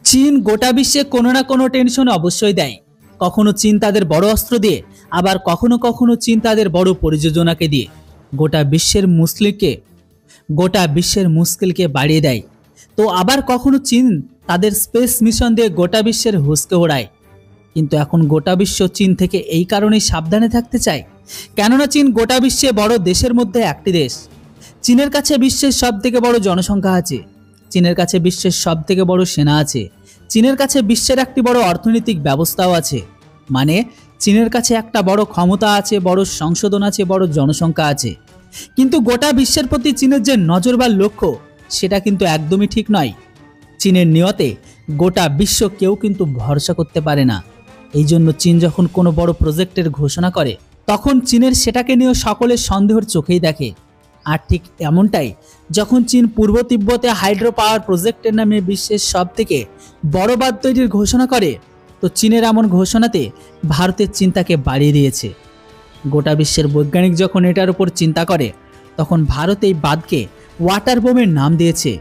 চীন গোটা বিশ্বে কোনো না কোনো টেনশন অবশ্যই দেয়। কখনো চীন তাদের বড় অস্ত্র দিয়ে, আবার কখনো কখনো চীন তাদের বড় পরিযোজনাকে দিয়ে গোটা বিশ্বের মুশকিলকে বাড়িয়ে দেয়। তো আবার কখনো চীন তাদের স্পেস মিশন দিয়ে গোটা বিশ্বের হুঁশকে ওড়ায়। কিন্তু এখন গোটা বিশ্ব চীন থেকে এই কারণেই সাবধানে থাকতে চায়, কেননা চীন গোটা বিশ্বে বড় দেশের মধ্যে একটি দেশ। চীনের কাছে বিশ্বের সব থেকে বড় জনসংখ্যা আছে, চীনের কাছে বিশ্বের সব থেকে বড় সেনা আছে, চীনের কাছে বিশ্বের একটি বড় অর্থনৈতিক ব্যবস্থাও আছে। মানে চীনের কাছে একটা বড় ক্ষমতা আছে, বড় সংশোধন আছে, বড় জনসংখ্যা আছে। কিন্তু গোটা বিশ্বের প্রতি চীনের যে নজর বা লক্ষ্য, সেটা কিন্তু একদমই ঠিক নয়। চীনের নিয়তে গোটা বিশ্ব কেউ কিন্তু ভরসা করতে পারে না। এই জন্য চীন যখন কোনো বড় প্রজেক্টের ঘোষণা করে, তখন চীনের সেটাকে নিয়েও সকলের সন্দেহের চোখেই দেখে। আর ঠিক এমনটাই যখন চীন পূর্ব তিব্বতে হাইড্রো পাওয়ার প্রজেক্টের নামে বিশ্বের সব থেকে বড় বাঁধ তৈরির ঘোষণা করে, তো চীনের এমন ঘোষণাতে ভারতের চিন্তাকে বাড়িয়ে দিয়েছে। গোটা বিশ্বের বৈজ্ঞানিক যখন এটার উপর চিন্তা করে, তখন ভারত এই বাঁধকে ওয়াটার বোমের নাম দিয়েছে।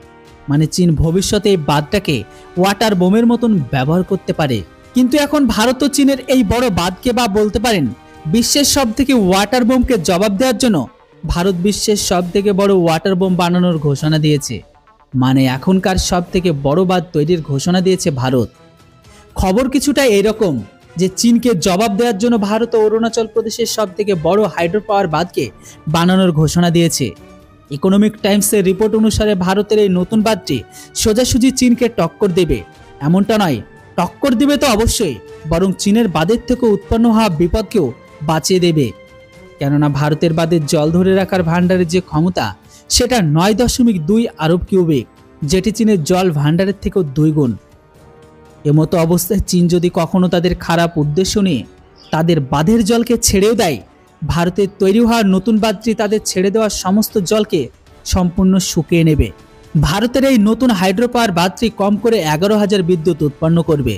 মানে চীন ভবিষ্যতে এই বাঁধটাকে ওয়াটার বোমের মতন ব্যবহার করতে পারে। কিন্তু এখন ভারত ও চীনের এই বড় বাঁধকে বা বলতে পারেন বিশ্বের সব থেকে ওয়াটার বোমকে জবাব দেওয়ার জন্য ভারত বিশ্বের সব থেকে বড় ওয়াটার বোম বানানোর ঘোষণা দিয়েছে। মানে এখনকার সব থেকে বড় বাঁধ তৈরির ঘোষণা দিয়েছে ভারত। খবর কিছুটা এরকম যে চীনকে জবাব দেওয়ার জন্য ভারত ও অরুণাচল প্রদেশের সব থেকে বড় হাইড্রো পাওয়ার বাঁধকে বানানোর ঘোষণা দিয়েছে। ইকোনমিক টাইমসের রিপোর্ট অনুসারে ভারতের এই নতুন বাঁধটি সোজাসুজি চীনকে টক্কর দেবে। এমনটা নয়, টক্কর দিবে তো অবশ্যই, বরং চীনের বাঁধের থেকে উৎপন্ন হওয়া বিপদকেও বাঁচিয়ে দেবে। কেননা ভারতের বাঁধের জল ধরে রাখার ভাণ্ডারের যে ক্ষমতা, সেটা 9.2 আরব কিউবিক, যেটি চীনের জল ভাণ্ডারের থেকেও 2 গুণ। এমতো অবস্থায় চীন যদি কখনো তাদের খারাপ উদ্দেশ্য নিয়ে তাদের বাঁধের জলকে ছেড়েও দেয়, ভারতের তৈরি হওয়ার নতুন বাঁধটি তাদের ছেড়ে দেওয়া সমস্ত জলকে সম্পূর্ণ শুকিয়ে নেবে। ভারতের এই নতুন হাইড্রো পাওয়ার বাঁধটি কম করে 11,000 বিদ্যুৎ উৎপন্ন করবে।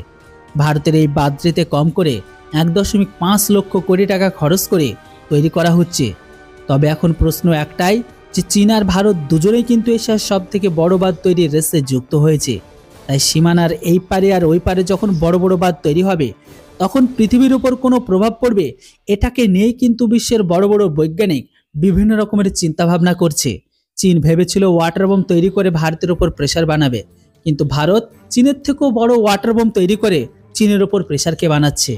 ভারতের এই বাঁধটিতে কম করে 1.5 লক্ষ কোটি টাকা খরচ করে তৈরি করা হচ্ছে। তবে এখন প্রশ্ন একটাই যে চীন আর ভারত দুজনেই কিন্তু এশিয়ার সব থেকে বড় বাঁধ তৈরির রেসে যুক্ত হয়েছে। তাই সীমানার এই পারে আর ওই পারে যখন বড় বড় বাঁধ তৈরি হবে, তখন পৃথিবীর উপর কোনো প্রভাব পড়বে, এটাকে নিয়েই কিন্তু বিশ্বের বড় বড় বৈজ্ঞানিক বিভিন্ন রকমের চিন্তাভাবনা করছে। চীন ভেবেছিল ওয়াটার বোম তৈরি করে ভারতের উপর প্রেসার বানাবে, কিন্তু ভারত চীনের থেকেও বড় ওয়াটার বোম তৈরি করে চীনের উপর প্রেসারকে বানাচ্ছে।